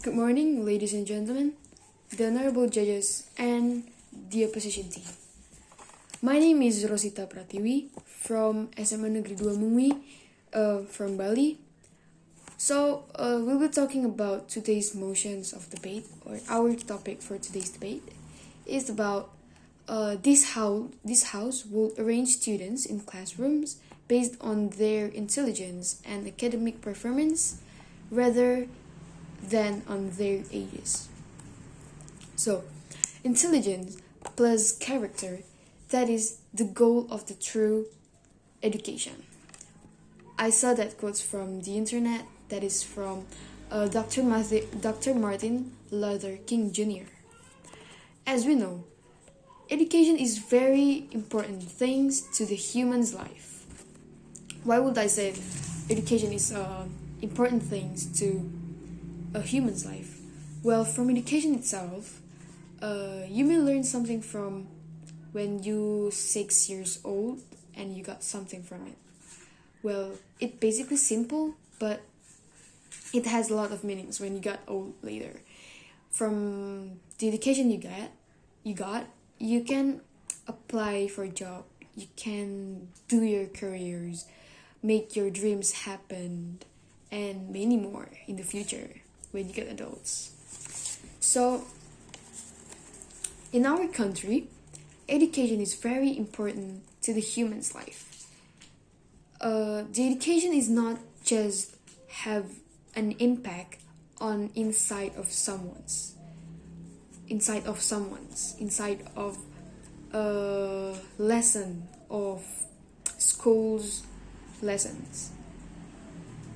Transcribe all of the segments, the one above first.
Good morning, ladies and gentlemen, the honorable judges, and the opposition team. My name is Rosita Pratiwi from SMAN Negeri 2 MENGWI from Bali. So, we'll be talking about today's motions of debate, or our topic for today's debate is about this house will arrange students in classrooms based on their intelligence and academic performance rather than on their ages. So, intelligence plus character, that is the goal of the true education. I saw that quotes from the internet, that is from Dr. Martin Luther King Jr. As we know, education is very important things to the human's life. Why would I say education is important things to a human's life? Well, from education itself, you may learn something from when you 6 years old and you got something from it. Well, it's basically simple, but it has a lot of meanings when you got old later. From the education you can apply for a job, you can do your careers, make your dreams happen, and many more in the future when you get adults. So, in our country, education is very important to the human's life. The education is not just have an impact on inside of a lesson of school's lessons,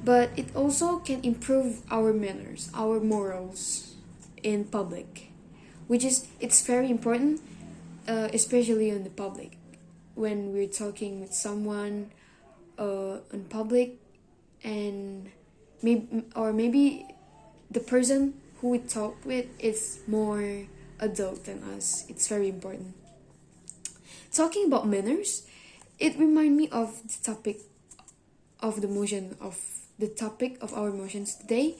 but it also can improve our manners, our morals in public, it's very important, especially in the public when we're talking with someone in public, and maybe the person who we talk with is more adult than us. It's very important. Talking about manners, it reminds me of the topic of our motions today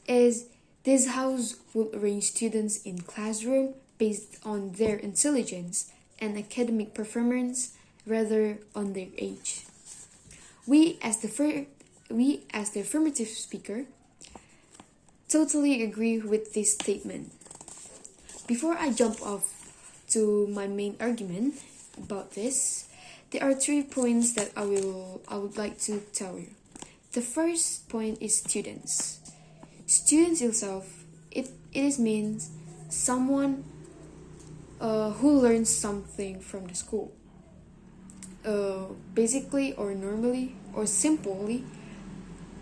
is this house will arrange students in classroom based on their intelligence and academic performance rather on their age. We as the affirmative speaker totally agree with this statement. Before I jump off to my main argument about this, there are 3 points that I would like to tell you. The first point is students. Students itself, it means someone who learns something from the school. Basically or normally or simply,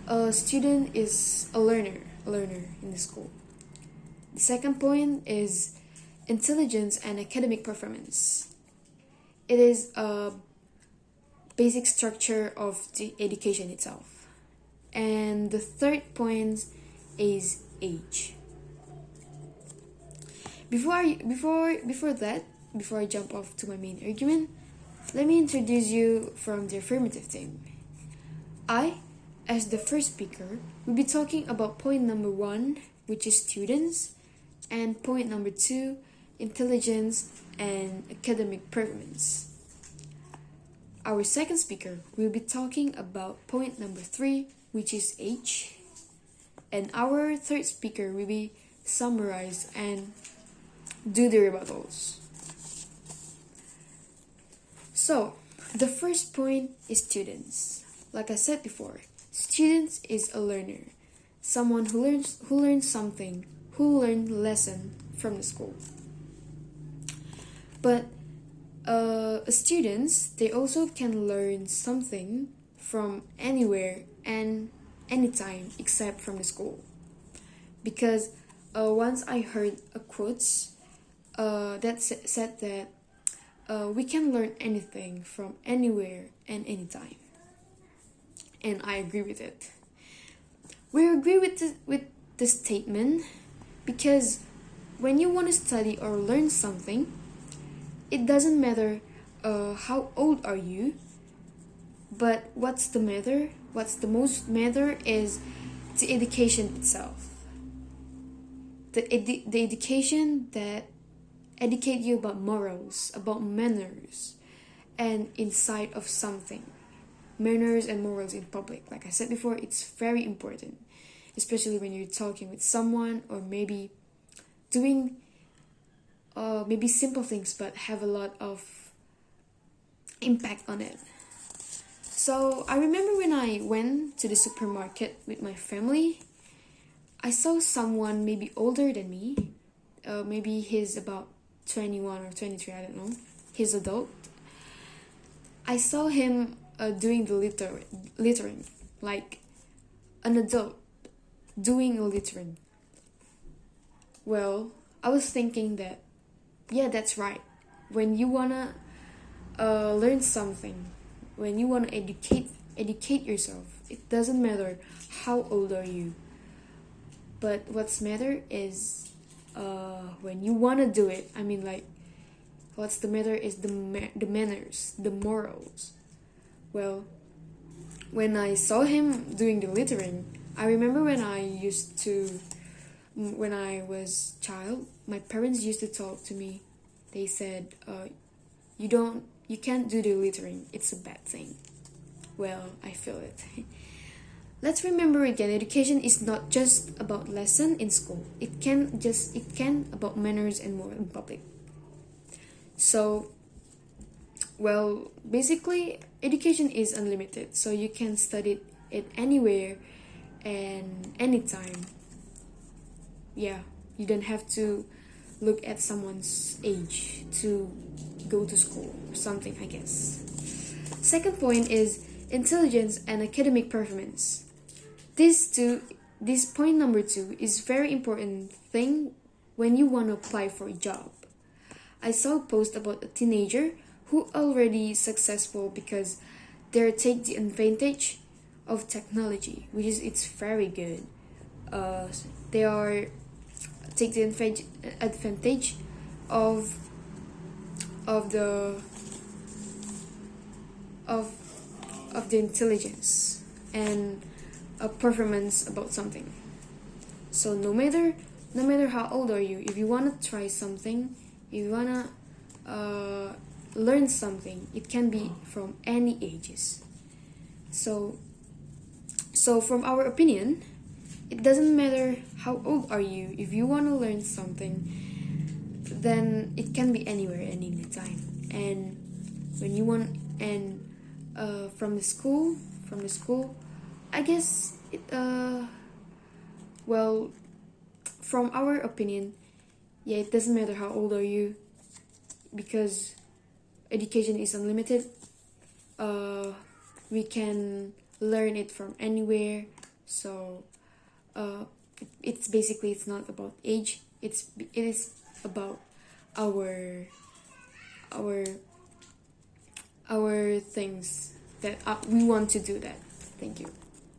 a student is a learner in the school. The second point is intelligence and academic performance. It is a basic structure of the education itself. And the third point is age. Before I jump off to my main argument, let me introduce you from the affirmative team. I, as the first speaker, will be talking about point number 1, which is students, and point number 2, intelligence and academic performance. Our second speaker will be talking about point number 3, which is age, and our third speaker will be summarize and do the rebuttals. So, the first point is students. Like I said before, students is a learner, someone who learns something, who learned lesson from the school. But students, they also can learn something from anywhere and anytime except from the school. Because once I heard a quote that said that we can learn anything from anywhere and anytime. And I agree with it. We agree with the statement because when you want to study or learn something, it doesn't matter how old are you, but what's the most matter is the education itself. the education that educate you about morals, about manners, and inside of something. Manners and morals in public. Like I said before, it's very important, especially when you're talking with someone or maybe doing maybe simple things but have a lot of impact on it. So I remember when I went to the supermarket with my family, I saw someone maybe older than me. Maybe he's about 21 or 23, I don't know. He's adult. I saw him doing the littering, like an adult doing littering. Well, I was thinking that, yeah, that's right. When you wanna learn something, when you wanna educate yourself, it doesn't matter how old are you. But what's matter is when you wanna do it. I mean, like, what's the matter is the manners, the morals. Well, when I saw him doing the littering, I remember when I was child, my parents used to talk to me. They said, you can't do the littering. It's a bad thing. Well, I feel it. Let's remember again, education is not just about lesson in school. It can about manners and more in public. So, well, basically, education is unlimited. So you can study it anywhere and anytime. Yeah, you don't have to look at someone's age to go to school or something, I guess. Second point is intelligence and academic performance. This point number 2 is very important thing when you want to apply for a job. I saw a post about a teenager who already successful because they take the advantage of technology, which is it's very good. They are take the advantage of the intelligence and a performance about something. So no matter how old are you, if you wanna try something, if you wanna learn something, it can be from any ages. So from our opinion, it doesn't matter how old are you. If you wanna learn something, then it can be anywhere, any time. And when you want, and from the school, I guess well, from our opinion, yeah, it doesn't matter how old are you, because education is unlimited. We can learn it from anywhere. So it's basically, it's not about age. It is about our things that we want to do that. Thank you.